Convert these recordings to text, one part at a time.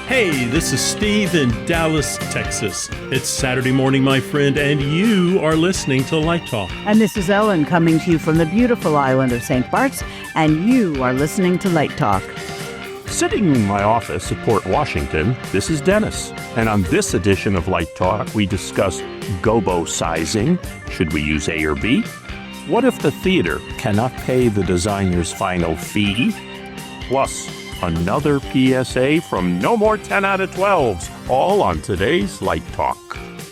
Hey, this is Steve in Dallas, Texas. It's Saturday morning, my friend, and you are listening to Light Talk. And this is Ellen coming to you from the beautiful island of St. Bart's, and you are listening to Light Talk. Sitting in my office at Port Washington, this is Dennis. And on this edition of Light Talk, we discuss Gobo sizing. Should we use A or B? What if the theater cannot pay the designer's final fee? Plus, another PSA from No More 10 out of 12s, all on today's Light Talk.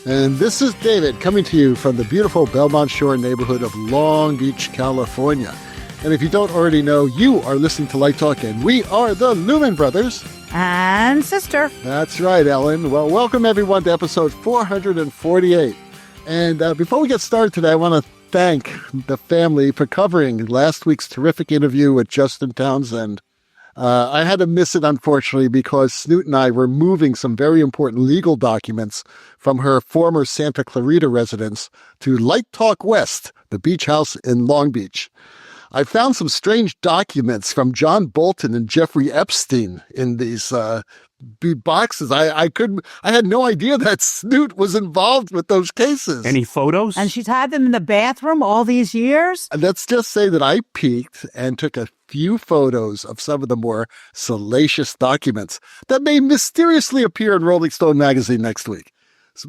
And this is David coming to you from the beautiful Belmont Shore neighborhood of Long Beach, California. And if you don't already know, you are listening to Light Talk, and we are the Lumen Brothers and Sister. That's right, Ellen. Well, welcome everyone to episode 448. And before we get started today, I want to thank the family for covering last week's terrific interview with Justin Townsend. I had to miss it, unfortunately, because Snoot and I were moving some very important legal documents from her former Santa Clarita residence to Light Talk West, the beach house in Long Beach. I found some strange documents from John Bolton and Jeffrey Epstein in these boxes. I had no idea that Snoot was involved with those cases. Any photos? And she's had them in the bathroom all these years? Let's just say that I peeked and took a few photos of some of the more salacious documents that may mysteriously appear in Rolling Stone magazine next week.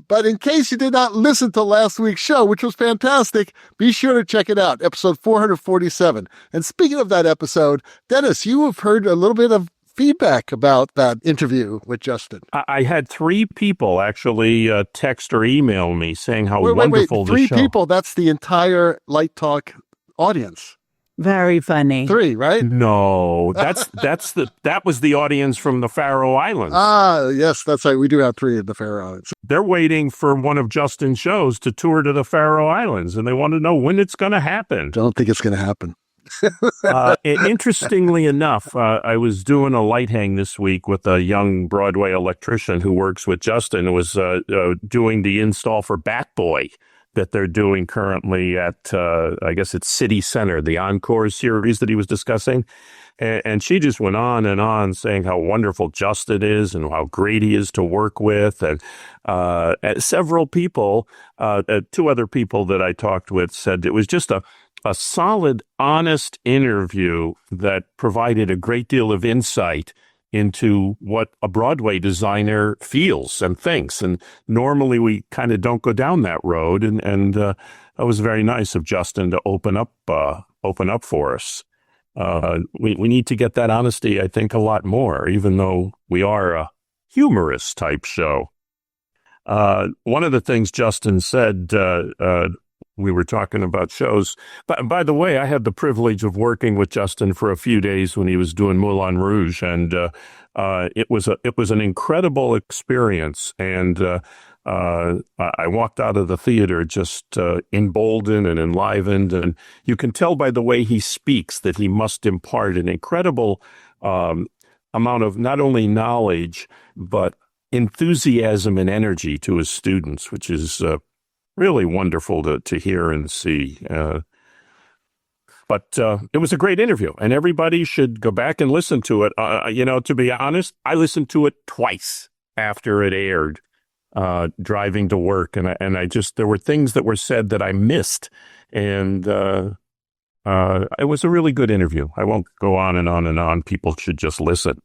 But in case you did not listen to last week's show, which was fantastic, be sure to check it out, episode 447. And speaking of that episode, Dennis, you have heard a little bit of feedback about that interview with Justin. I had 3 people actually text or email me saying how wonderful the show. 3 people, that's the entire Light Talk audience. Very funny. 3, right? No, that was the audience from the Faroe Islands. Ah, yes, that's right. We do have 3 in the Faroe Islands. They're waiting for one of Justin's shows to tour to the Faroe Islands, and they want to know when it's going to happen. Don't think it's going to happen. Interestingly enough, I was doing a light hang this week with a young Broadway electrician who works with Justin, who was doing the install for Batboy that they're doing currently at, I guess it's City Center, the Encore series that he was discussing. And she just went on and on saying how wonderful Justin is and how great he is to work with. And several people, 2 other people that I talked with said it was just a solid, honest interview that provided a great deal of insight into what a Broadway designer feels and thinks. And normally we kind of don't go down that road. And that was very nice of Justin to open up for us. We need to get that honesty, I think, a lot more, even though we are a humorous type show. One of the things Justin said, we were talking about shows. But by the way, I had the privilege of working with Justin for a few days when he was doing Moulin Rouge, and it was an incredible experience. And I walked out of the theater just emboldened and enlivened, and you can tell by the way he speaks that he must impart an incredible amount of not only knowledge but enthusiasm and energy to his students, which is really wonderful to hear and see. But it was a great interview, and everybody should go back and listen to it. To be honest, I listened to it twice after it aired, driving to work, and there were things that were said that I missed, and it was a really good interview. I won't go on and on and on. People should just listen.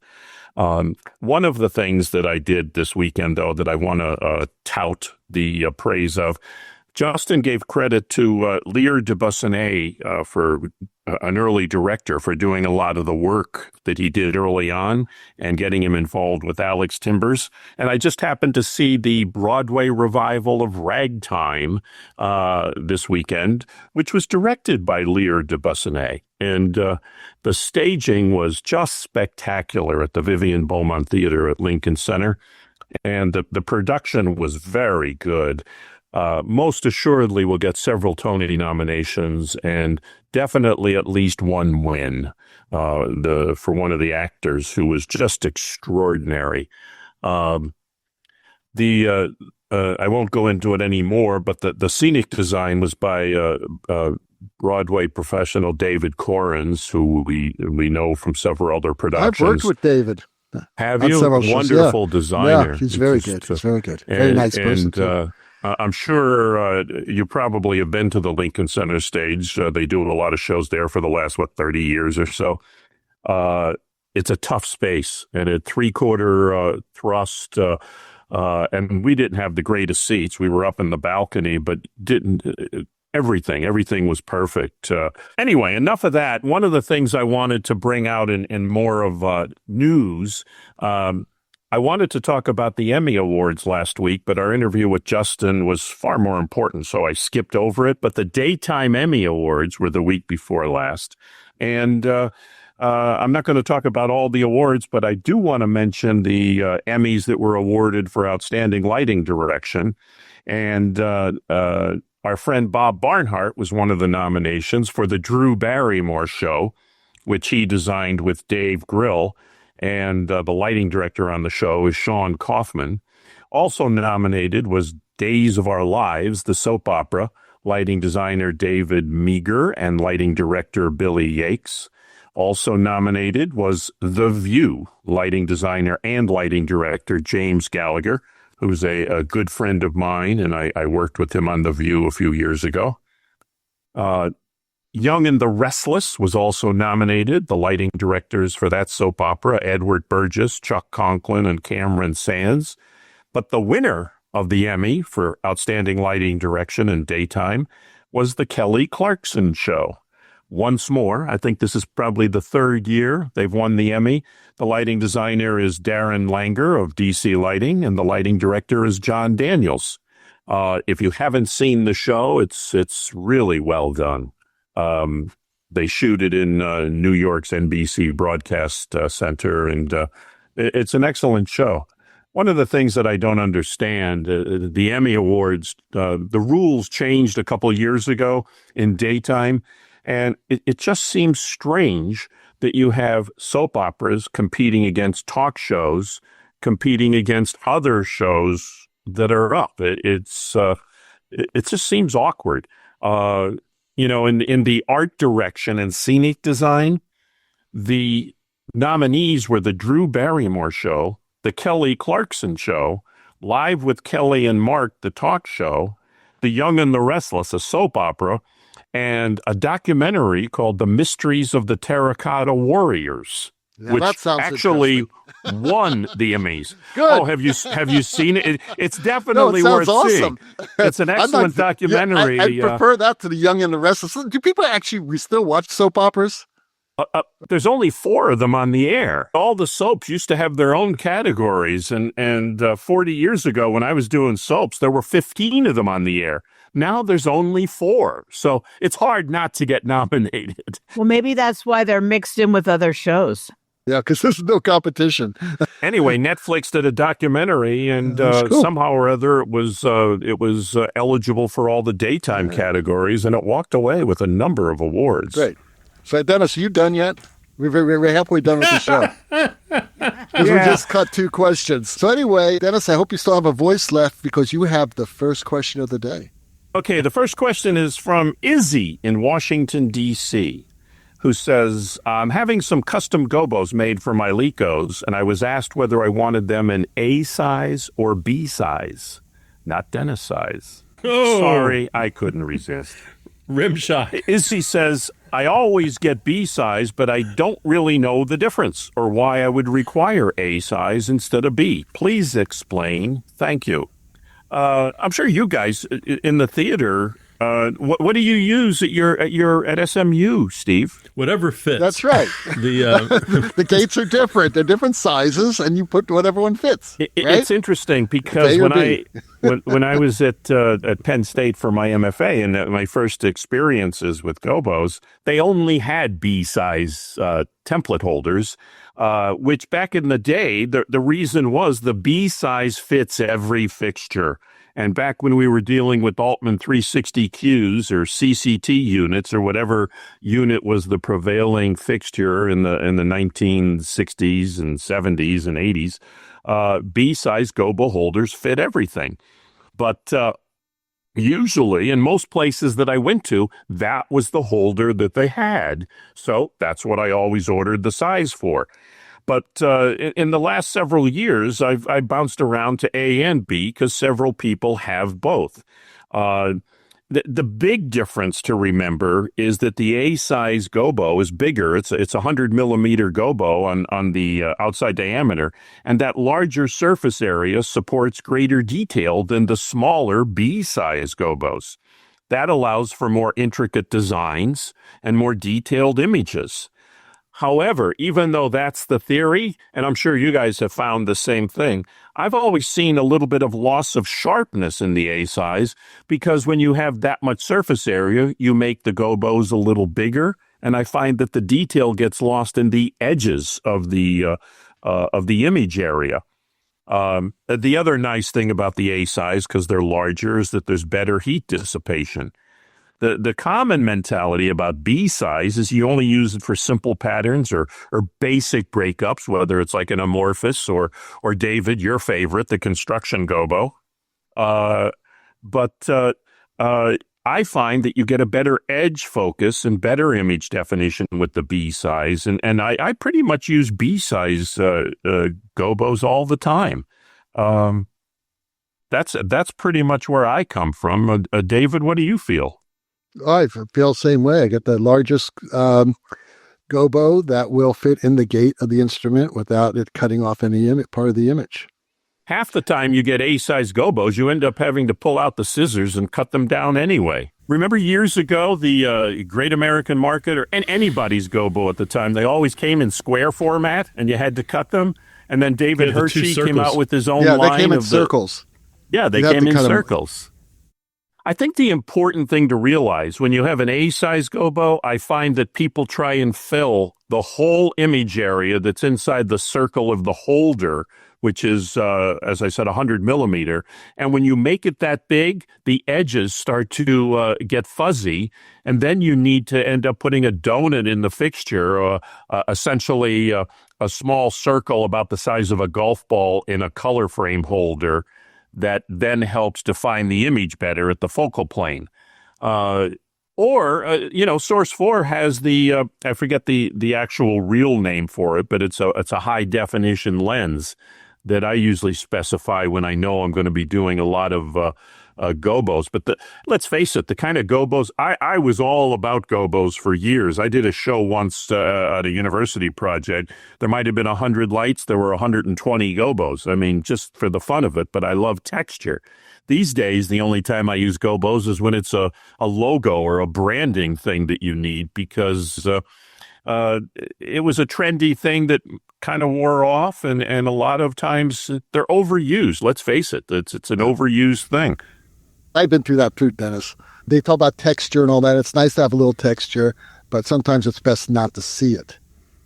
One of the things that I did this weekend, though, that I want to tout the praise of, Justin gave credit to Lear de Bussonet for an early director for doing a lot of the work that he did early on and getting him involved with Alex Timbers. And I just happened to see the Broadway revival of Ragtime this weekend, which was directed by Lear de Bussonet. And the staging was just spectacular at the Vivian Beaumont Theater at Lincoln Center. And the production was very good. Most assuredly will get several Tony nominations and definitely at least one win for one of the actors who was just extraordinary. I won't go into it anymore, but the scenic design was by Broadway professional David Corrins, who we know from several other productions. I've worked with David. Have on you? several shows. Wonderful designer. Yeah, he's very good. He's very good. Very And, nice person, and too. I'm sure you probably have been to the Lincoln Center stage. They do a lot of shows there for the last, 30 years or so. It's a tough space, and a three-quarter thrust, and we didn't have the greatest seats. We were up in the balcony, but everything was perfect. Anyway, enough of that. One of the things I wanted to bring out in more of news, I wanted to talk about the Emmy Awards last week, but our interview with Justin was far more important, so I skipped over it. But the Daytime Emmy Awards were the week before last, and I'm not going to talk about all the awards, but I do want to mention the Emmys that were awarded for Outstanding Lighting Direction. And our friend Bob Barnhart was one of the nominations for the Drew Barrymore show, which he designed with Dave Grill. And the lighting director on the show is Sean Kaufman. Also nominated was Days of Our Lives, the soap opera, lighting designer David Meager and lighting director Billy Yakes. Also nominated was The View, lighting designer and lighting director James Gallagher, who's a good friend of mine, and I worked with him on The View a few years ago. Young and the Restless was also nominated. The lighting directors for that soap opera, Edward Burgess, Chuck Conklin, and Cameron Sands. But the winner of the Emmy for Outstanding Lighting Direction in Daytime was The Kelly Clarkson Show. Once more, I think this is probably the third year they've won the Emmy. The lighting designer is Darren Langer of DC Lighting, and the lighting director is John Daniels. If you haven't seen the show, it's really well done. They shoot it in New York's NBC Broadcast Center, and it's an excellent show. One of the things that I don't understand, the Emmy Awards, the rules changed a couple years ago in daytime, and it just seems strange that you have soap operas competing against talk shows, competing against other shows that are up. It just seems awkward. In the art direction and scenic design, the nominees were the Drew Barrymore Show, the Kelly Clarkson Show, Live with Kelly and Mark, the talk show, The Young and the Restless, a soap opera, and a documentary called The Mysteries of the Terracotta Warriors, which actually won the Emmys. Good. Oh, have you seen it? It's definitely worth seeing. It's an excellent documentary. I prefer that to The Young and the Restless. Do people actually still watch soap operas? There's only 4 of them on the air. All the soaps used to have their own categories, and 40 years ago when I was doing soaps, there were 15 of them on the air. Now there's only 4, so it's hard not to get nominated. Well, maybe that's why they're mixed in with other shows. Yeah, because there's no competition. Anyway, Netflix did a documentary, and cool. somehow or other it was eligible for all the daytime categories, and it walked away with a number of awards. Great. So, Dennis, are you done yet? We're halfway done with the show. Because we just cut 2 questions. So anyway, Dennis, I hope you still have a voice left because you have the first question of the day. Okay, the first question is from Izzy in Washington, D.C., who says, I'm having some custom gobos made for my Licos, and I was asked whether I wanted them in A size or B size, not Dennis size. Oh. Sorry, I couldn't resist. Rim shot. Izzy says, I always get B size, but I don't really know the difference or why I would require A size instead of B. Please explain. Thank you. I'm sure you guys in the theater, what do you use at SMU, Steve? Whatever fits. That's right. The gates are different. They're different sizes, and you put whatever one fits. Right? It's interesting because when I was at Penn State for my MFA and my first experiences with gobos, they only had B size template holders. Which back in the day, the reason was the B size fits every fixture. And back when we were dealing with Altman 360Qs or CCT units or whatever unit was the prevailing fixture in the 1960s and 70s and 80s, B size Gobo holders fit everything. But usually, in most places that I went to, that was the holder that they had. So that's what I always ordered the size for. But in the last several years, I bounced around to A and B because several people have both. The big difference to remember is that the A size Gobo is bigger. It's a 100 millimeter Gobo on the outside diameter, and that larger surface area supports greater detail than the smaller B size Gobos. That allows for more intricate designs and more detailed images. However, even though that's the theory, and I'm sure you guys have found the same thing, I've always seen a little bit of loss of sharpness in the A size because when you have that much surface area, you make the Gobos a little bigger, and I find that the detail gets lost in the edges of the image area. The other nice thing about the A size, because they're larger, is that there's better heat dissipation. The common mentality about B size is you only use it for simple patterns or basic breakups, whether it's like an amorphous or David, your favorite, the construction Gobo. But I find that you get a better edge focus and better image definition with the B size. And I pretty much use B size Gobos all the time. That's pretty much where I come from. David, what do you feel? I feel the same way. I get the largest Gobo that will fit in the gate of the instrument without it cutting off any part of the image. Half the time you get A-size Gobos, you end up having to pull out the scissors and cut them down anyway. Remember years ago, the Great American Market, and anybody's Gobo at the time, they always came in square format, and you had to cut them. And then David Hershey came out with his own line. Yeah, they came in circles. They came in circles. I think the important thing to realize when you have an A-size Gobo, I find that people try and fill the whole image area that's inside the circle of the holder, which is, as I said, 100 millimeter. And when you make it that big, the edges start to get fuzzy, and then you need to end up putting a donut in the fixture, essentially a small circle about the size of a golf ball in a color frame holder that then helps define the image better at the focal plane. Source 4 has the, I forget the actual real name for it, but it's a high definition lens that I usually specify when I know I'm going to be doing a lot of Gobos. But let's face it, the kind of Gobos, I was all about Gobos for years. I did a show once at a university project. There might have been 100 lights. There were 120 Gobos. I mean, just for the fun of it, but I love texture. These days, the only time I use Gobos is when it's a logo or a branding thing that you need, because it was a trendy thing that kind of wore off, and a lot of times they're overused. Let's face it, it's an overused thing. I've been through that too, Dennis. They talk about texture and all that. It's nice to have a little texture, but sometimes it's best not to see it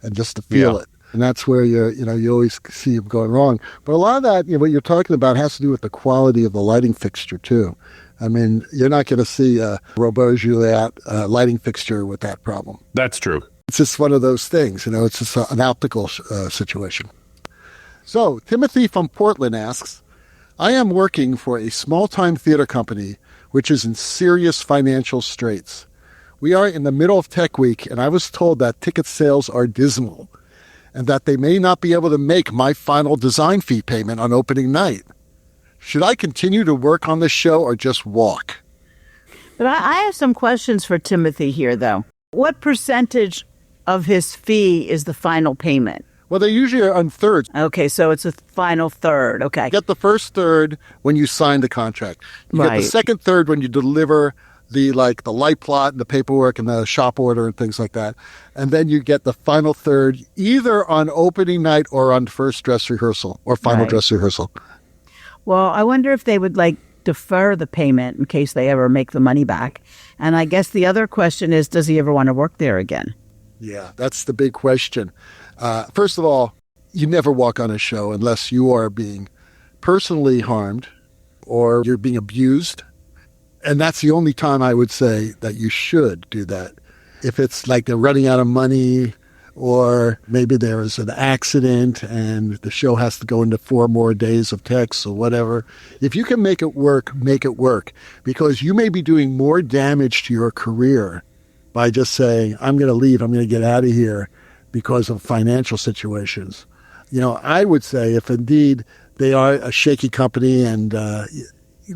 and just to feel it. And that's where you always see them going wrong. But a lot of that, what you're talking about has to do with the quality of the lighting fixture too. I mean, you're not going to see a Robot Juliet lighting fixture with that problem. That's true. It's just one of those things, it's just an optical situation. So Timothy from Portland asks, I am working for a small-time theater company which is in serious financial straits. We are in the middle of Tech Week, and I was told that ticket sales are dismal and that they may not be able to make my final design fee payment on opening night. Should I continue to work on the show or just walk? But I have some questions for Timothy here, though. What percentage of his fee is the final payment? Well, they usually are on thirds. Okay, so it's a final third. Okay. You get the first third when you sign the contract. You get the second third when you deliver the light plot and the paperwork and the shop order and things like that. And then you get the final third either on opening night or on first dress rehearsal or final dress rehearsal. Well, I wonder if they would defer the payment in case they ever make the money back. And I guess the other question is, does he ever want to work there again? Yeah, that's the big question. First of all, you never walk on a show unless you are being personally harmed or you're being abused. And that's the only time I would say that you should do that. If it's like they're running out of money or maybe there is an accident and the show has to go into 4 more days of text or whatever. If you can make it work, because you may be doing more damage to your career by just saying, I'm going to leave, I'm going to get out of here, because of financial situations. I would say if indeed they are a shaky company and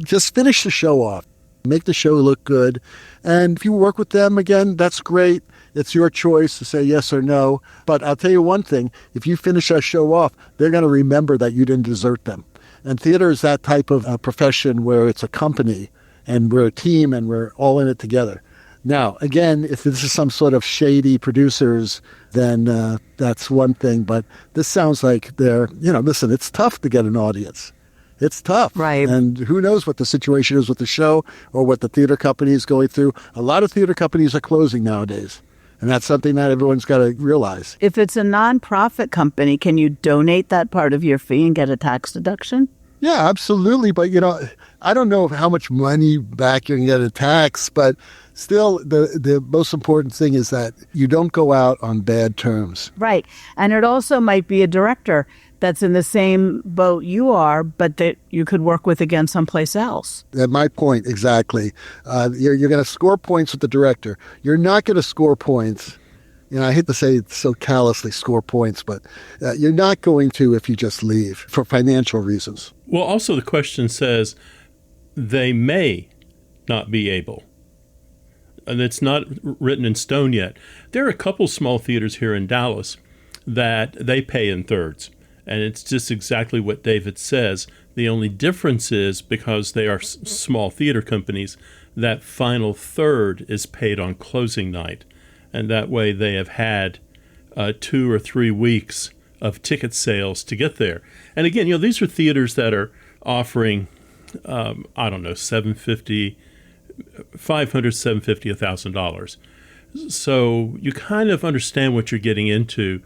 just finish the show off, make the show look good. And if you work with them again, that's great. It's your choice to say yes or no. But I'll tell you one thing, if you finish that show off, they're going to remember that you didn't desert them. And theater is that type of profession where it's a company and we're a team and we're all in it together. Now, again, if this is some sort of shady producers, then that's one thing. But this sounds like listen, it's tough to get an audience. It's tough. Right. And who knows what the situation is with the show or what the theater company is going through. A lot of theater companies are closing nowadays. And that's something that everyone's got to realize. If it's a nonprofit company, can you donate that part of your fee and get a tax deduction? Yeah, absolutely. But, I don't know how much money back you're going to get in tax, but still the most important thing is that you don't go out on bad terms. Right. And it also might be a director that's in the same boat you are, but that you could work with again someplace else. That's my point, exactly. You're going to score points with the director. You're not going to score points. I hate to say it so callously, score points, but you're not going to if you just leave for financial reasons. Well, also the question says they may not be able. And it's not written in stone yet. There are a couple small theaters here in Dallas that they pay in thirds. And it's just exactly what David says. The only difference is because they are small theater companies, that final third is paid on closing night. And that way they have had 2 or 3 weeks of ticket sales to get there. And again, these are theaters that are offering, $750, $1,000. So you kind of understand what you're getting into.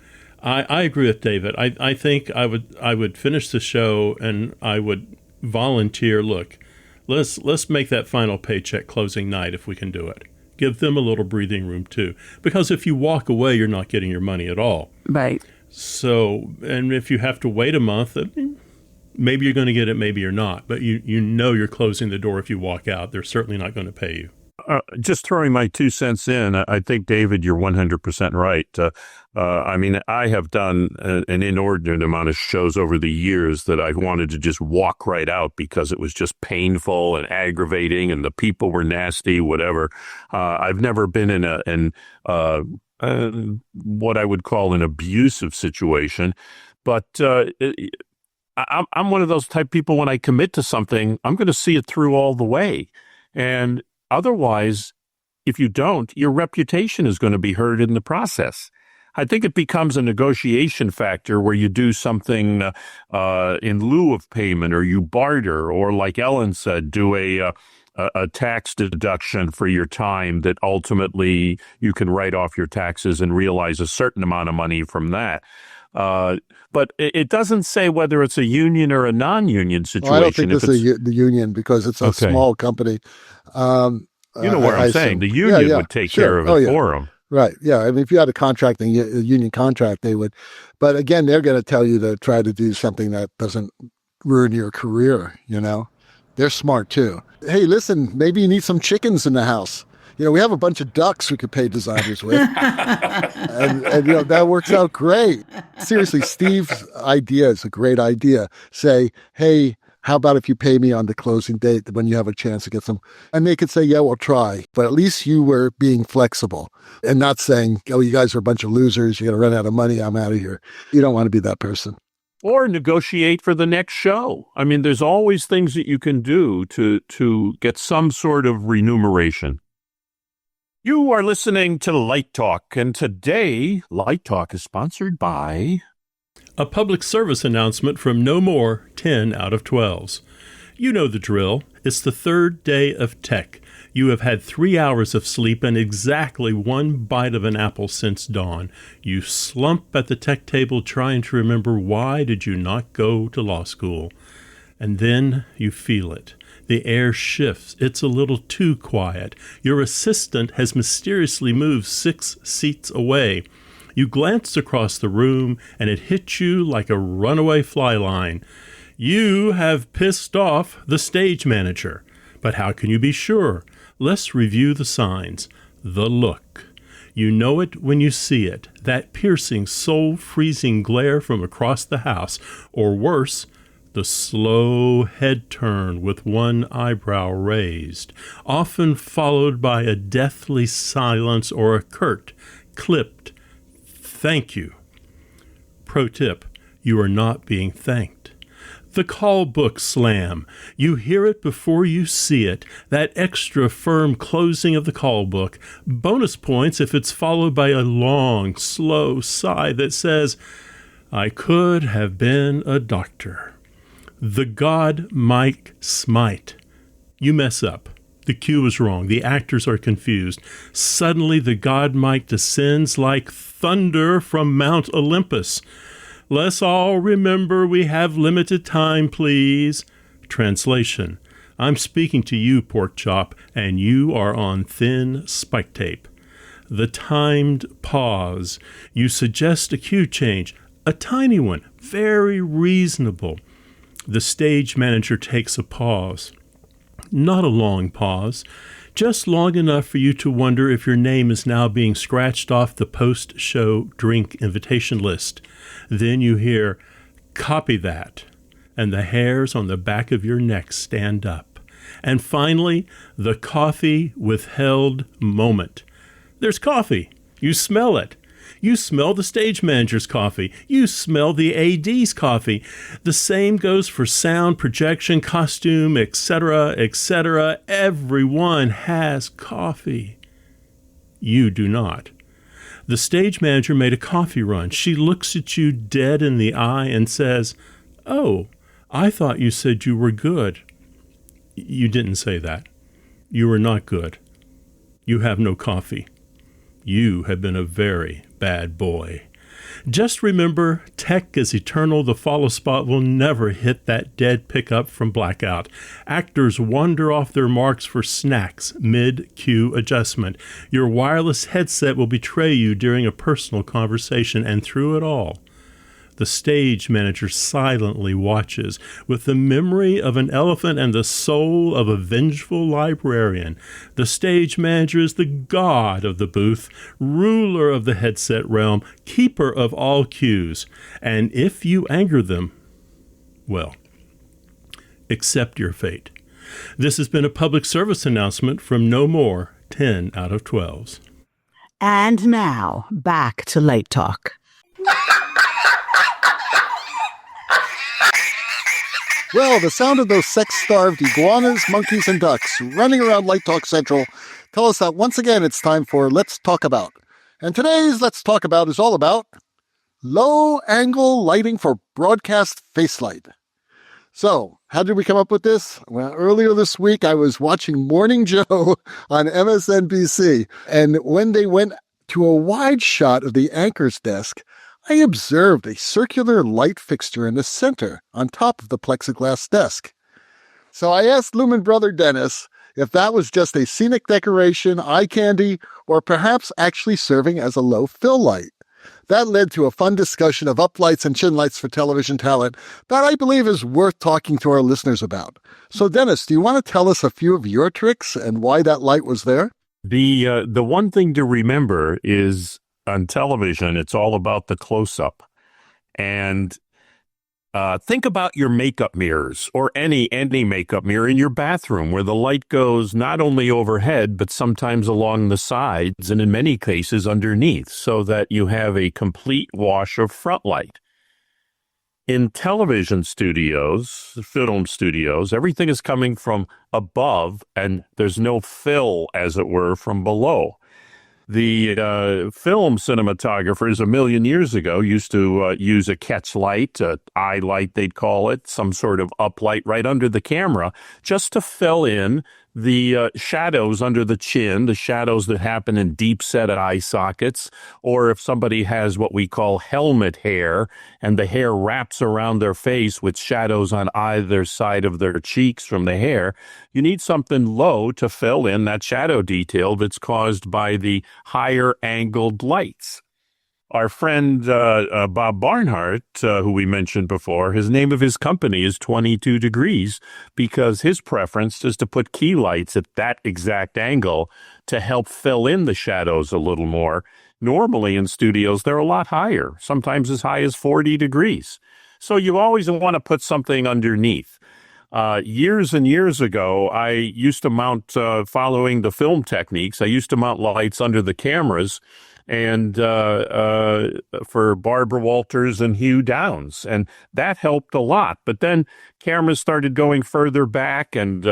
I agree with David. I think I would finish the show and I would volunteer. Look, let's make that final paycheck closing night if we can do it. Give them a little breathing room too, because if you walk away, you're not getting your money at all. Right. So, and if you have to wait a month, maybe you're going to get it, maybe you're not. But you're closing the door if you walk out. They're certainly not going to pay you. Just throwing my 2 cents in, I think, David, you're 100% right. I have done an inordinate amount of shows over the years that I wanted to just walk right out because it was just painful and aggravating and the people were nasty, whatever. I've never been in what I would call an abusive situation, but I'm one of those type people, when I commit to something, I'm going to see it through all the way. And otherwise, if you don't, your reputation is going to be hurt in the process. I think it becomes a negotiation factor where you do something in lieu of payment, or you barter, or like Ellen said, do a tax deduction for your time that ultimately you can write off your taxes and realize a certain amount of money from that. But it doesn't say whether it's a union or a non-union situation. Well, I don't think this is the union because it's a small company. You know what I'm saying? The union would take care of it for them. Right. Yeah. I mean, if you had a union contract, they would. But again, they're going to tell you to try to do something that doesn't ruin your career, They're smart too. Hey, listen, maybe you need some chickens in the house. We have a bunch of ducks we could pay designers with. and that works out great. Seriously, Steve's idea is a great idea. Say, hey, how about if you pay me on the closing date when you have a chance to get some? And they could say, yeah, we'll try. But at least you were being flexible and not saying, oh, you guys are a bunch of losers. You're going to run out of money. I'm out of here. You don't want to be that person. Or negotiate for the next show. I mean, there's always things that you can do to get some sort of remuneration. You are listening to Light Talk, and today, Light Talk is sponsored by a public service announcement from No More 10 out of 12s. You know the drill. It's the third day of tech. You have had 3 hours of sleep and exactly 1 bite of an apple since dawn. You slump at the tech table trying to remember, why did you not go to law school? And then you feel it. The air shifts. It's a little too quiet. Your assistant has mysteriously moved 6 seats away. You glanced across the room, and it hit you like a runaway fly line. You have pissed off the stage manager. But how can you be sure? Let's review the signs. The look. You know it when you see it, that piercing, soul-freezing glare from across the house, or worse, the slow head turn with one eyebrow raised, often followed by a deathly silence or a curt, clipped, "Thank you." Pro tip, you are not being thanked. The call book slam. You hear it before you see it. That extra firm closing of the call book. Bonus points if it's followed by a long, slow sigh that says, "I could have been a doctor." The God Mike Smite. You mess up. The cue is wrong. The actors are confused. Suddenly the God Mike descends like thunder from Mount Olympus. Let's all remember we have limited time, please. Translation. I'm speaking to you, pork chop, and you are on thin spike tape. The timed pause. You suggest a cue change. A tiny one. Very reasonable. The stage manager takes a pause. Not a long pause. Just long enough for you to wonder if your name is now being scratched off the post-show drink invitation list. Then you hear, "Copy that," and the hairs on the back of your neck stand up. And finally, the coffee withheld moment. There's coffee. You smell it. You smell the stage manager's coffee. You smell the AD's coffee. The same goes for sound, projection, costume, etc., etc. Everyone has coffee. You do not. The stage manager made a coffee run. She looks at you dead in the eye and says, "Oh, I thought you said you were good." You didn't say that. You are not good. You have no coffee. You have been a very bad boy. Just remember, tech is eternal. The follow spot will never hit that dead pickup from blackout. Actors wander off their marks for snacks mid-cue adjustment. Your wireless headset will betray you during a personal conversation, and through it all, the stage manager silently watches with the memory of an elephant and the soul of a vengeful librarian. The stage manager is the god of the booth, ruler of the headset realm, keeper of all cues. And if you anger them, well, accept your fate. This has been a public service announcement from No More 10 out of 12s. And now, back to Late Talk. Well, the sound of those sex-starved iguanas, monkeys, and ducks running around Light Talk Central tell us that once again it's time for Let's Talk About. And today's Let's Talk About is all about low-angle lighting for broadcast face light. So, how did we come up with this? Well, earlier this week I was watching Morning Joe on MSNBC, and when they went to a wide shot of the anchor's desk, I observed a circular light fixture in the center on top of the plexiglass desk. So I asked Lumen brother Dennis if that was just a scenic decoration, eye candy, or perhaps actually serving as a low fill light. That led to a fun discussion of uplights and chin lights for television talent that I believe is worth talking to our listeners about. So Dennis, do you want to tell us a few of your tricks and why that light was there? The one thing to remember is on television, it's all about the close-up. And think about your makeup mirrors or any makeup mirror in your bathroom where the light goes not only overhead, but sometimes along the sides and in many cases underneath so that you have a complete wash of front light. In television studios, film studios, everything is coming from above and there's no fill, as it were, from below. The film cinematographers a million years ago used to use a catch light, eye light they'd call it, some sort of uplight right under the camera, just to fill in the shadows under the chin, the shadows that happen in deep set eye sockets, or if somebody has what we call helmet hair and the hair wraps around their face with shadows on either side of their cheeks from the hair, you need something low to fill in that shadow detail that's caused by the higher angled lights. Our friend Bob Barnhart, who we mentioned before, his name of his company is 22 Degrees because his preference is to put key lights at that exact angle to help fill in the shadows a little more. Normally in studios, they're a lot higher, sometimes as high as 40 degrees. So you always want to put something underneath. Years and years ago, I used to mount, following the film techniques, I used to mount lights under the cameras and for Barbara Walters and Hugh Downs, and that helped a lot. But then cameras started going further back, and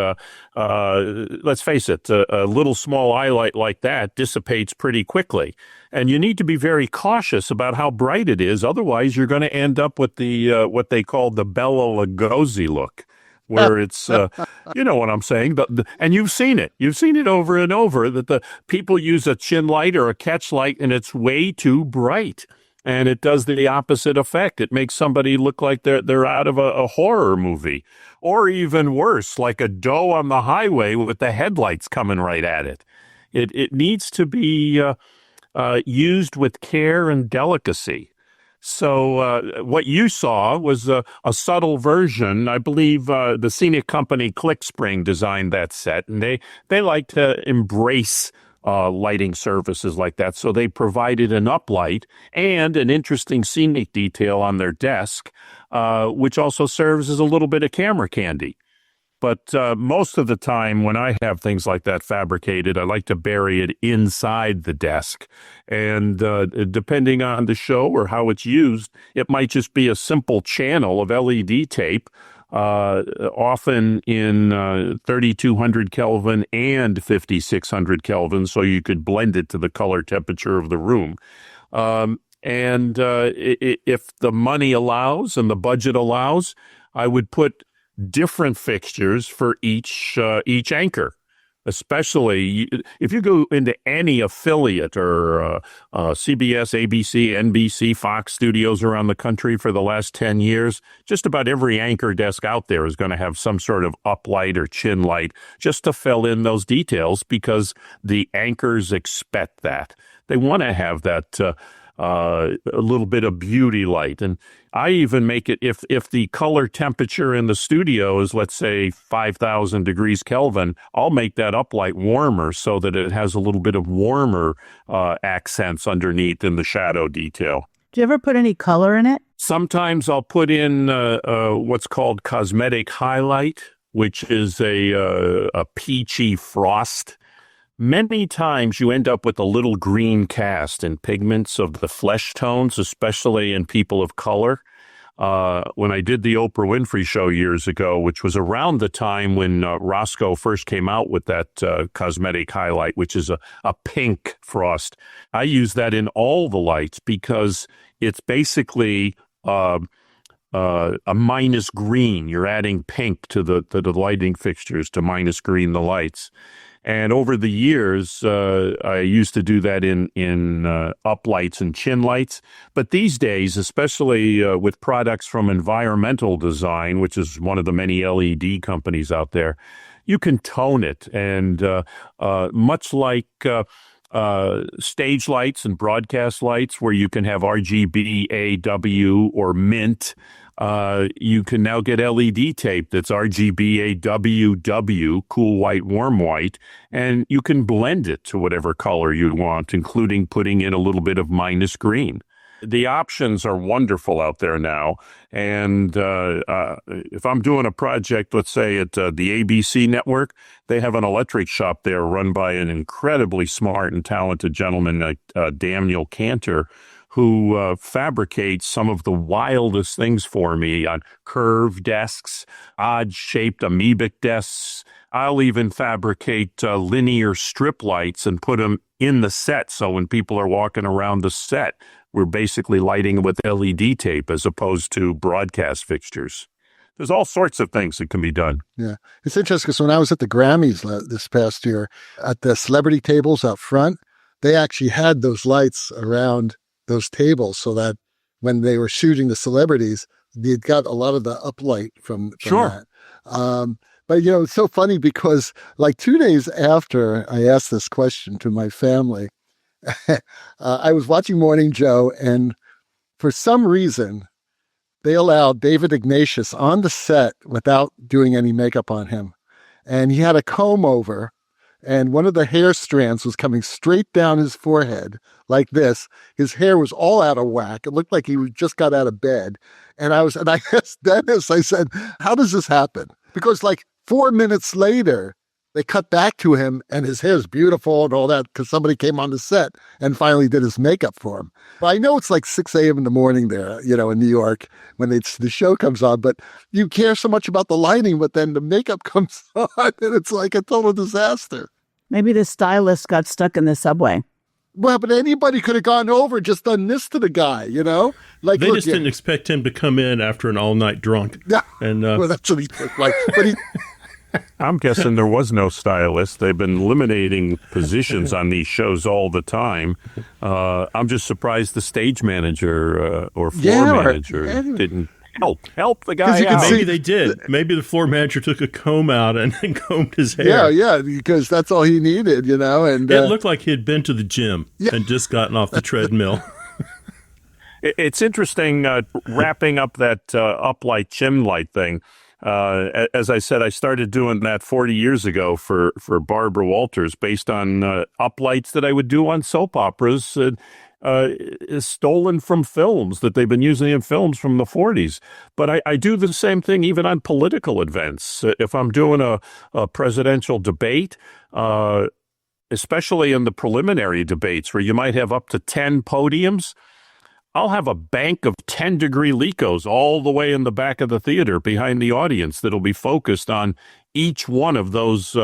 let's face it, a little small eye light like that dissipates pretty quickly. And you need to be very cautious about how bright it is. Otherwise, you're going to end up with the what they call the Bela Lugosi look, where it's, you know what I'm saying, and you've seen it. You've seen it over and over, that the people use a chin light or a catch light, and it's way too bright. And it does the opposite effect. It makes somebody look like they're out of a horror movie. Or even worse, like a doe on the highway with the headlights coming right at it. It needs to be used with care and delicacy. So what you saw was a subtle version. I believe the scenic company ClickSpring designed that set, and they like to embrace lighting services like that. So they provided an uplight and an interesting scenic detail on their desk, which also serves as a little bit of camera candy. But most of the time when I have things like that fabricated, I like to bury it inside the desk. And depending on the show or how it's used, it might just be a simple channel of LED tape, often in 3200 Kelvin and 5600 Kelvin, so you could blend it to the color temperature of the room. And if the money allows and the budget allows, I would put different fixtures for each anchor, especially if you go into any affiliate or CBS, ABC, NBC, Fox studios around the country for the last 10 years, just about every anchor desk out there is going to have some sort of uplight or chin light just to fill in those details because the anchors expect that. They want to have that a little bit of beauty light. And I even make it, if the color temperature in the studio is, let's say, 5,000 degrees Kelvin, I'll make that uplight warmer so that it has a little bit of warmer accents underneath in the shadow detail. Do you ever put any color in it? Sometimes I'll put in what's called cosmetic highlight, which is a peachy frost. Many times you end up with a little green cast in pigments of the flesh tones, especially in people of color. When I did the Oprah Winfrey Show years ago, which was around the time when Roscoe first came out with that cosmetic highlight, which is a pink frost, I use that in all the lights because it's basically a minus green. You're adding pink to the lighting fixtures to minus green the lights. And over the years, I used to do that in uplights and chin lights. But these days, especially with products from Environmental Design, which is one of the many LED companies out there, you can tone it. And much like stage lights and broadcast lights, where you can have RGB, A, W, or mint, you can now get LED tape that's RGB, AW, W, cool white, warm white, and you can blend it to whatever color you want, including putting in a little bit of minus green. The options are wonderful out there now. And if I'm doing a project, let's say at the ABC network, they have an electric shop there run by an incredibly smart and talented gentleman like Daniel Cantor, who fabricates some of the wildest things for me on curved desks, odd-shaped amoebic desks. I'll even fabricate linear strip lights and put them in the set, so when people are walking around the set, we're basically lighting with LED tape as opposed to broadcast fixtures. There's all sorts of things that can be done. Yeah. It's interesting because when I was at the Grammys this past year, at the celebrity tables out front, they actually had those lights around those tables so that when they were shooting the celebrities, they got a lot of the uplight from Sure. that. But, it's so funny because like 2 days after I asked this question to my family, I was watching Morning Joe, and for some reason, they allowed David Ignatius on the set without doing any makeup on him. And he had a comb over, and one of the hair strands was coming straight down his forehead like this. His hair was all out of whack. It looked like he just got out of bed. And I asked Dennis, I said, how does this happen? Because like 4 minutes later, they cut back to him and his hair's beautiful and all that because somebody came on the set and finally did his makeup for him. But I know it's like 6 a.m. in the morning there, in New York when the show comes on, but you care so much about the lighting, but then the makeup comes on and it's like a total disaster. Maybe the stylist got stuck in the subway. Well, but anybody could have gone over and just done this to the guy, Like they just didn't expect him to come in after an all-night drunk. Yeah, and well, that's what he looked like. But he... I'm guessing there was no stylist. They've been eliminating positions on these shows all the time. I'm just surprised the stage manager or floor manager didn't help the guy out. Maybe they did. Maybe the floor manager took a comb out and combed his hair. Yeah, because that's all he needed, And it looked like he had been to the gym and just gotten off the treadmill. It's interesting wrapping up that uplight, chim light thing. As I said, I started doing that 40 years ago for Barbara Walters based on uplights that I would do on soap operas stolen from films that they've been using in films from the 40s. But I do the same thing even on political events. If I'm doing a presidential debate, especially in the preliminary debates where you might have up to 10 podiums, I'll have a bank of 10-degree Lecos all the way in the back of the theater behind the audience that'll be focused on each one of those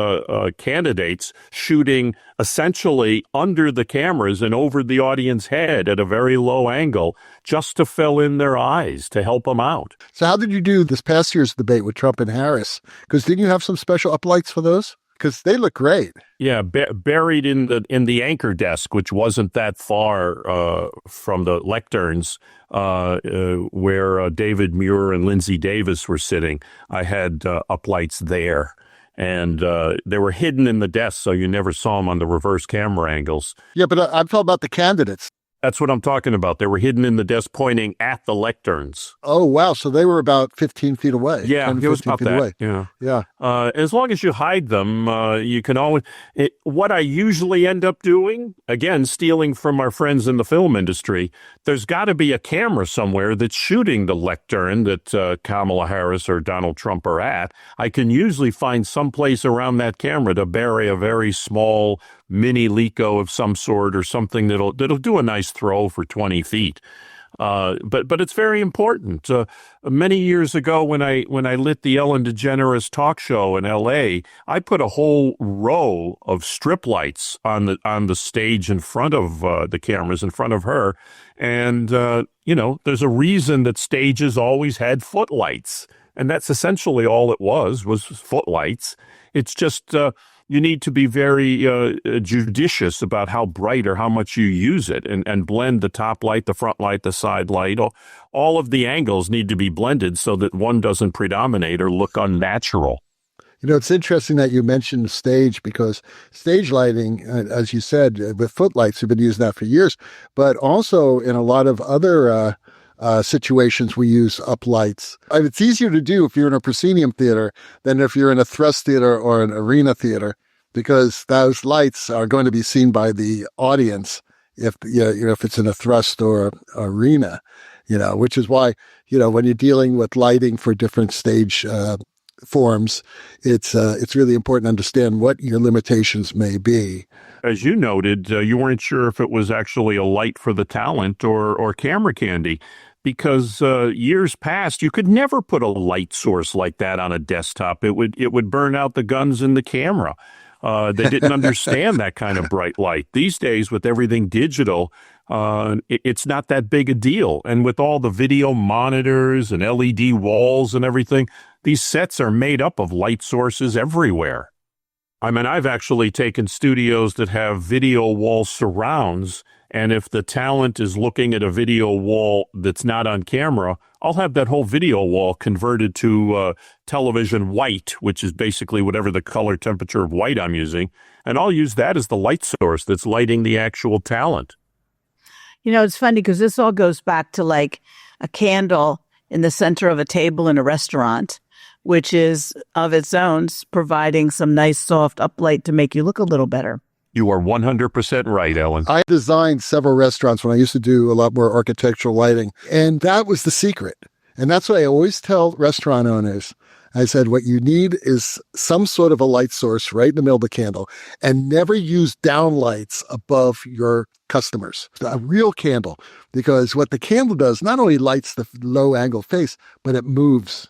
candidates shooting essentially under the cameras and over the audience head at a very low angle just to fill in their eyes to help them out. So how did you do this past year's debate with Trump and Harris? Because didn't you have some special uplights for those? Because they look great. Yeah, buried in the anchor desk, which wasn't that far from the lecterns where David Muir and Lindsay Davis were sitting. I had uplights there, and they were hidden in the desk, so you never saw them on the reverse camera angles. Yeah, but I'm talking about the candidates. That's what I'm talking about. They were hidden in the desk pointing at the lecterns. Oh, wow. So they were about 15 feet away. Yeah, it was about that. Away. Yeah. As long as you hide them, you can always... what I usually end up doing, again, stealing from our friends in the film industry, there's got to be a camera somewhere that's shooting the lectern that Kamala Harris or Donald Trump are at. I can usually find some place around that camera to bury a very small mini Leco of some sort or something that'll do a nice throw for 20 feet. But it's very important. Many years ago when I lit the Ellen DeGeneres talk show in L.A., I put a whole row of strip lights on the stage in front of the cameras in front of her. And, there's a reason that stages always had footlights. And that's essentially all it was footlights. It's just... you need to be very judicious about how bright or how much you use it and blend the top light, the front light, the side light. All of the angles need to be blended so that one doesn't predominate or look unnatural. It's interesting that you mentioned stage because stage lighting, as you said, with footlights, we've been using that for years, but also in a lot of other situations we use uplights. And it's easier to do if you're in a proscenium theater than if you're in a thrust theater or an arena theater, because those lights are going to be seen by the audience if it's in a thrust or arena, which is why, when you're dealing with lighting for different stage forms, it's really important to understand what your limitations may be. As you noted, you weren't sure if it was actually a light for the talent or camera candy. Because years past, you could never put a light source like that on a desktop. It would burn out the guns in the camera. They didn't understand that kind of bright light. These days, with everything digital, it's not that big a deal. And with all the video monitors and LED walls and everything, these sets are made up of light sources everywhere. I mean, I've actually taken studios that have video wall surrounds, and if the talent is looking at a video wall that's not on camera, I'll have that whole video wall converted to television white, which is basically whatever the color temperature of white I'm using. And I'll use that as the light source that's lighting the actual talent. You know, it's funny because this all goes back to like a candle in the center of a table in a restaurant, which is of its own providing some nice soft uplight to make you look a little better. You are 100% right, Ellen. I designed several restaurants when I used to do a lot more architectural lighting, and that was the secret. And that's what I always tell restaurant owners. I said, what you need is some sort of a light source right in the middle of the candle, and never use downlights above your customers. A real candle, because what the candle does not only lights the low angle face, but it moves.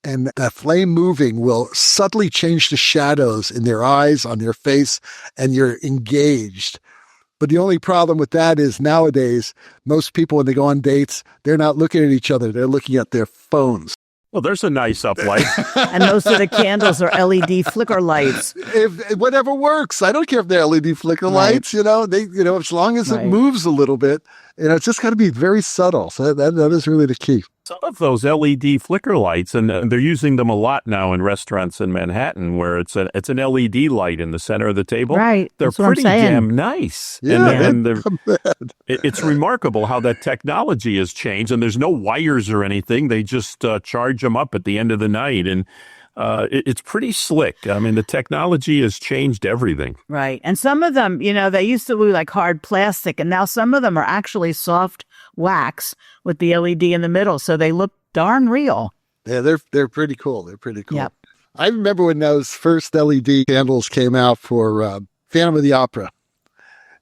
And that flame moving will subtly change the shadows in their eyes, on their face, and you're engaged. But the only problem with that is nowadays, most people, when they go on dates, they're not looking at each other. They're looking at their phones. Well, there's a nice uplight. And most of the candles are LED flicker lights. If whatever works. I don't care if they're LED flicker lights, as long as it moves a little bit, it's just got to be very subtle. So that is really the key. Some of those LED flicker lights, and they're using them a lot now in restaurants in Manhattan, where it's an LED light in the center of the table. Right. They're pretty damn nice. Yeah, and it's remarkable how that technology has changed, and there's no wires or anything. They just charge them up at the end of the night, and it's pretty slick. I mean, the technology has changed everything. Right. And some of them, they used to be like hard plastic, and now some of them are actually soft wax with the LED in the middle, so they look darn real. Yeah, they're pretty cool. They're pretty cool. Yep. I remember when those first LED candles came out for Phantom of the Opera,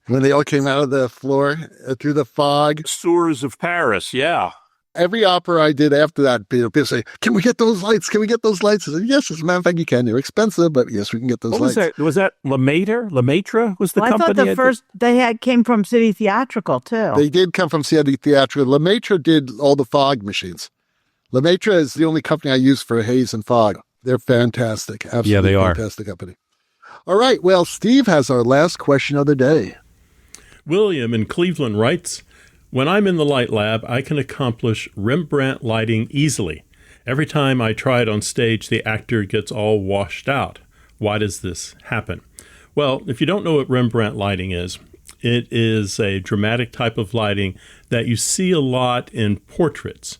when they all came out of the floor through the fog. Sewers of Paris, yeah. Every opera I did after that, people say, can we get those lights? Can we get those lights? I said, yes, as a matter of fact, you can. They're expensive, but yes, we can get those lights. Was that Lemaitre? Lemaitre was the company? I thought the first they came from City Theatrical, too. They did come from City Theatrical. Lemaitre did all the fog machines. Lemaitre is the only company I use for haze and fog. They're fantastic. Absolutely yeah, they are. Fantastic company. All right. Well, Steve has our last question of the day. William in Cleveland writes, when I'm in the light lab, I can accomplish Rembrandt lighting easily. Every time I try it on stage, the actor gets all washed out. Why does this happen? Well, if you don't know what Rembrandt lighting is, it is a dramatic type of lighting that you see a lot in portraits.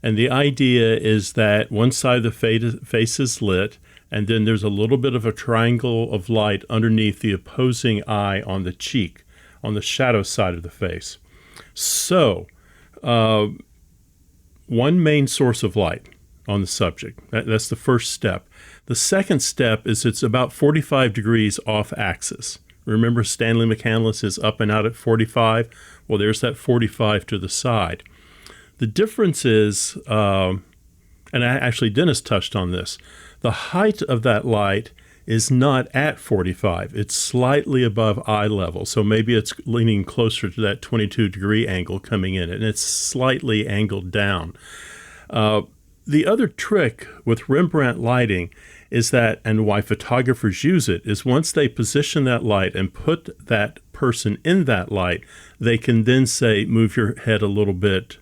And the idea is that one side of the face is lit, and then there's a little bit of a triangle of light underneath the opposing eye on the cheek, on the shadow side of the face. So, one main source of light on the subject. That's the first step. The second step is it's about 45 degrees off axis. Remember, Stanley McCandless is up and out at 45? Well, there's that 45 to the side. The difference is, and actually Dennis touched on this, the height of that light is not at 45. It's slightly above eye level. So maybe it's leaning closer to that 22-degree angle coming in, and it's slightly angled down. The other trick with Rembrandt lighting is that, and why photographers use it, is once they position that light and put that person in that light, they can then say, move your head a little bit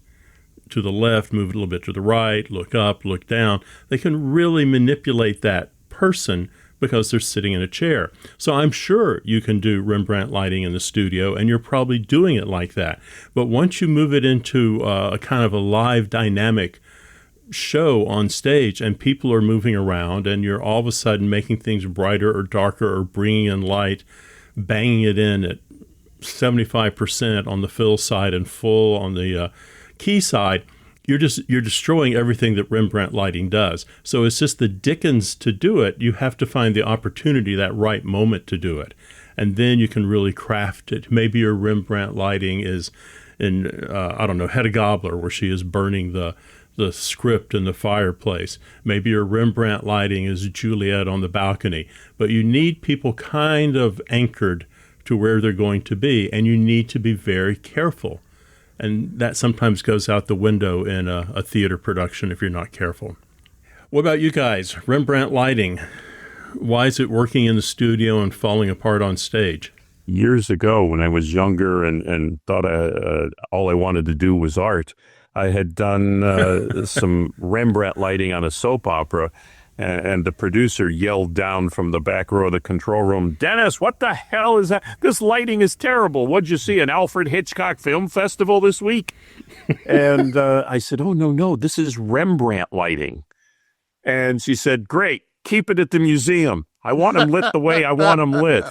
to the left, move it a little bit to the right, look up, look down. They can really manipulate that person because they're sitting in a chair. So I'm sure you can do Rembrandt lighting in the studio, and you're probably doing it like that. But once you move it into a kind of a live dynamic show on stage, and people are moving around, and you're all of a sudden making things brighter or darker or bringing in light, banging it in at 75% on the fill side and full on the key side, you're destroying everything that Rembrandt lighting does. So it's just the dickens to do it. You have to find the opportunity, that right moment to do it. And then you can really craft it. Maybe your Rembrandt lighting is in, Hedda Gabler, where she is burning the script in the fireplace. Maybe your Rembrandt lighting is Juliet on the balcony. But you need people kind of anchored to where they're going to be, and you need to be very careful. And that sometimes goes out the window in a theater production if you're not careful. What about you guys? Rembrandt lighting. Why is it working in the studio and falling apart on stage? Years ago, when I was younger and thought all I wanted to do was art, I had done some Rembrandt lighting on a soap opera, and the producer yelled down from the back row of the control room, "Dennis, what the hell is that? This lighting is terrible. What'd you see, an Alfred Hitchcock film festival this week?" And I said, "Oh, no, this is Rembrandt lighting." And she said, "Great, keep it at the museum. I want them lit the way I want them lit."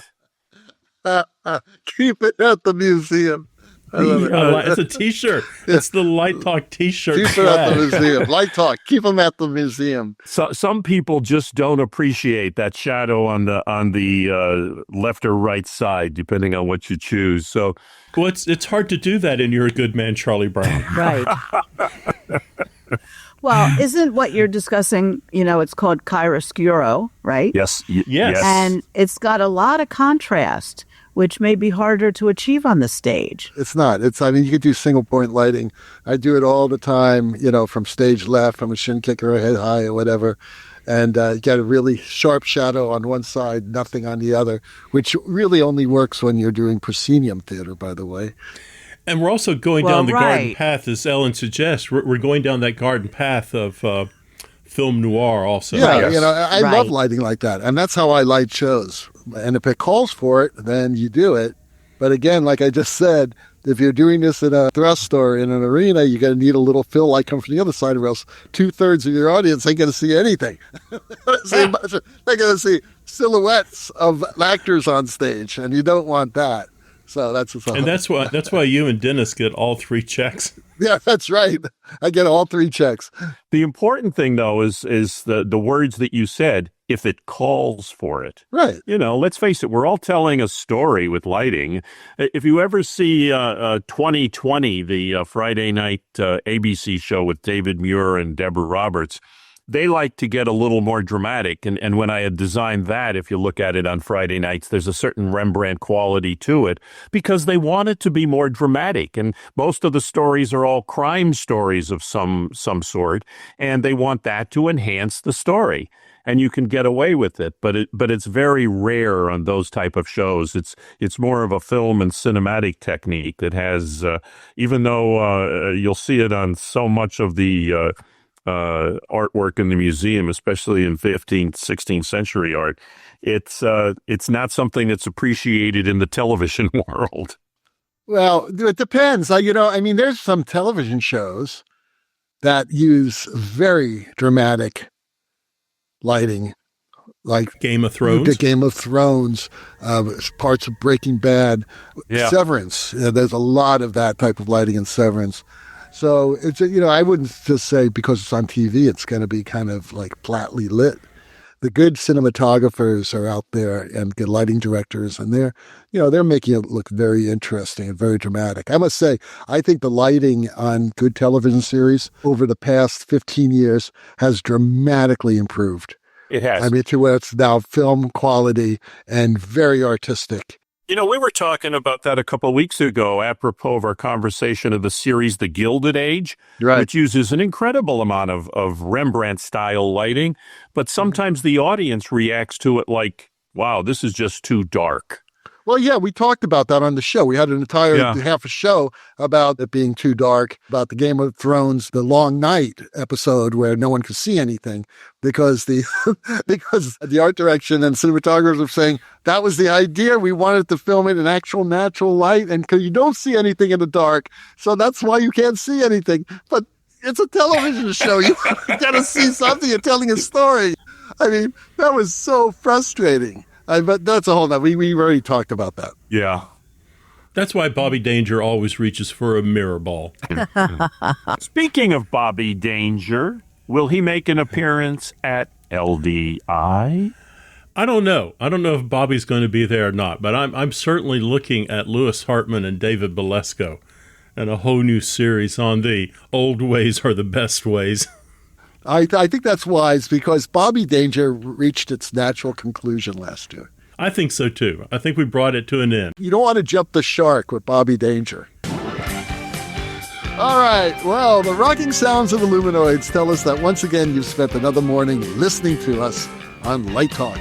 Keep it at the museum. I love it. It's a T-shirt. It's the Light Talk T-shirt. Keep it at the museum. Light Talk. Keep them at the museum. So some people just don't appreciate that shadow on the left or right side, depending on what you choose. So, well, it's hard to do that in You're a Good Man, Charlie Brown. Right. Well, isn't what you're discussing, it's called chiaroscuro, right? Yes. Yes. And it's got a lot of contrast, which may be harder to achieve on the stage. It's not. You could do single point lighting. I do it all the time, from stage left, from a shin kicker or head high or whatever. And you get a really sharp shadow on one side, nothing on the other, which really only works when you're doing proscenium theater, by the way. And we're also going down the garden path, as Ellen suggests. We're going down that garden path of film noir also. Yeah, I love lighting like that. And that's how I light shows. And if it calls for it, then you do it. But again, like I just said, if you're doing this in a thrust or in an arena, you're going to need a little fill light come from the other side, or else 2/3 of your audience ain't going to see anything. They're going to see silhouettes of actors on stage, and you don't want that. So that's what's and that's why you and Dennis get all 3 checks. Yeah, that's right. I get all 3 checks. The important thing, though, is the words that you said, if it calls for it. Right. Let's face it, we're all telling a story with lighting. If you ever see 2020, the Friday night ABC show with David Muir and Deborah Roberts, they like to get a little more dramatic. And when I had designed that, if you look at it on Friday nights, there's a certain Rembrandt quality to it because they want it to be more dramatic. And most of the stories are all crime stories of some sort, and they want that to enhance the story. And you can get away with it, but it's very rare on those type of shows. It's more of a film and cinematic technique that has, even though you'll see it on so much of the artwork in the museum, especially in 15th, 16th century art, it's not something that's appreciated in the television world. Well, it depends. There's some television shows that use very dramatic lighting, like Game of Thrones. The Game of Thrones, parts of Breaking Bad, Severance. There's a lot of that type of lighting in Severance. So it's I wouldn't just say because it's on TV, it's going to be kind of like flatly lit. The good cinematographers are out there and good lighting directors, and they're making it look very interesting and very dramatic. I must say, I think the lighting on good television series over the past 15 years has dramatically improved. It has. To where it's now film quality and very artistic. We were talking about that a couple of weeks ago, apropos of our conversation of the series The Gilded Age, which uses an incredible amount of Rembrandt-style lighting, but sometimes the audience reacts to it like, wow, this is just too dark. Well, yeah, we talked about that on the show. We had an entire half a show about it being too dark, about the Game of Thrones, the Long Night episode where no one could see anything because the art direction and cinematographers were saying that was the idea. We wanted to film it in actual natural light, and because you don't see anything in the dark, so that's why you can't see anything. But it's a television show. You got to see something. You're telling a story. That was so frustrating. But that's a whole nother. We already talked about that. Yeah. That's why Bobby Danger always reaches for a mirror ball. Speaking of Bobby Danger, will he make an appearance at LDI? I don't know. I don't know if Bobby's going to be there or not, but I'm certainly looking at Louis Hartman and David Belesko and a whole new series on the old ways are the best ways. I think that's wise because Bobby Danger reached its natural conclusion last year. I think so, too. I think we brought it to an end. You don't want to jump the shark with Bobby Danger. All right. Well, the rocking sounds of the Luminoids tell us that once again you've spent another morning listening to us on Light Talk.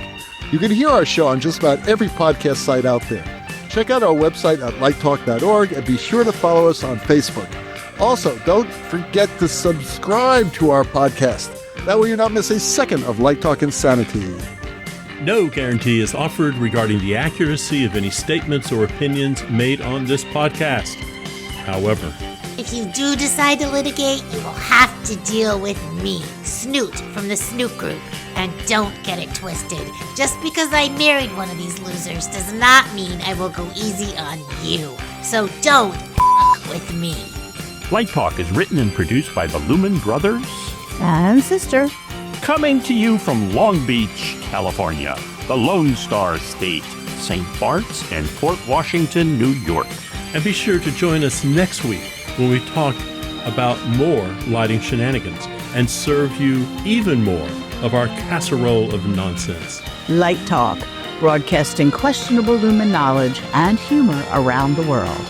You can hear our show on just about every podcast site out there. Check out our website at lighttalk.org and be sure to follow us on Facebook. Also, don't forget to subscribe to our podcast. That way you not miss a second of Light Talk Insanity. No guarantee is offered regarding the accuracy of any statements or opinions made on this podcast. However, if you do decide to litigate, you will have to deal with me, Snoot from the Snoot Group. And don't get it twisted. Just because I married one of these losers does not mean I will go easy on you. So don't with me. Light Talk is written and produced by the Lumen Brothers And Sister. Coming to you from Long Beach, California, the Lone Star State, St. Bart's, and Port Washington, New York. and be sure to join us next week when we talk about more lighting shenanigans and serve you even more of our casserole of nonsense. Light Talk, broadcasting questionable lumen knowledge and humor around the world.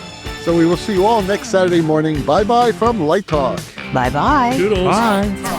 So we will see you all next Saturday morning. Bye-bye from Light Talk. Bye-bye. Toodles. Bye.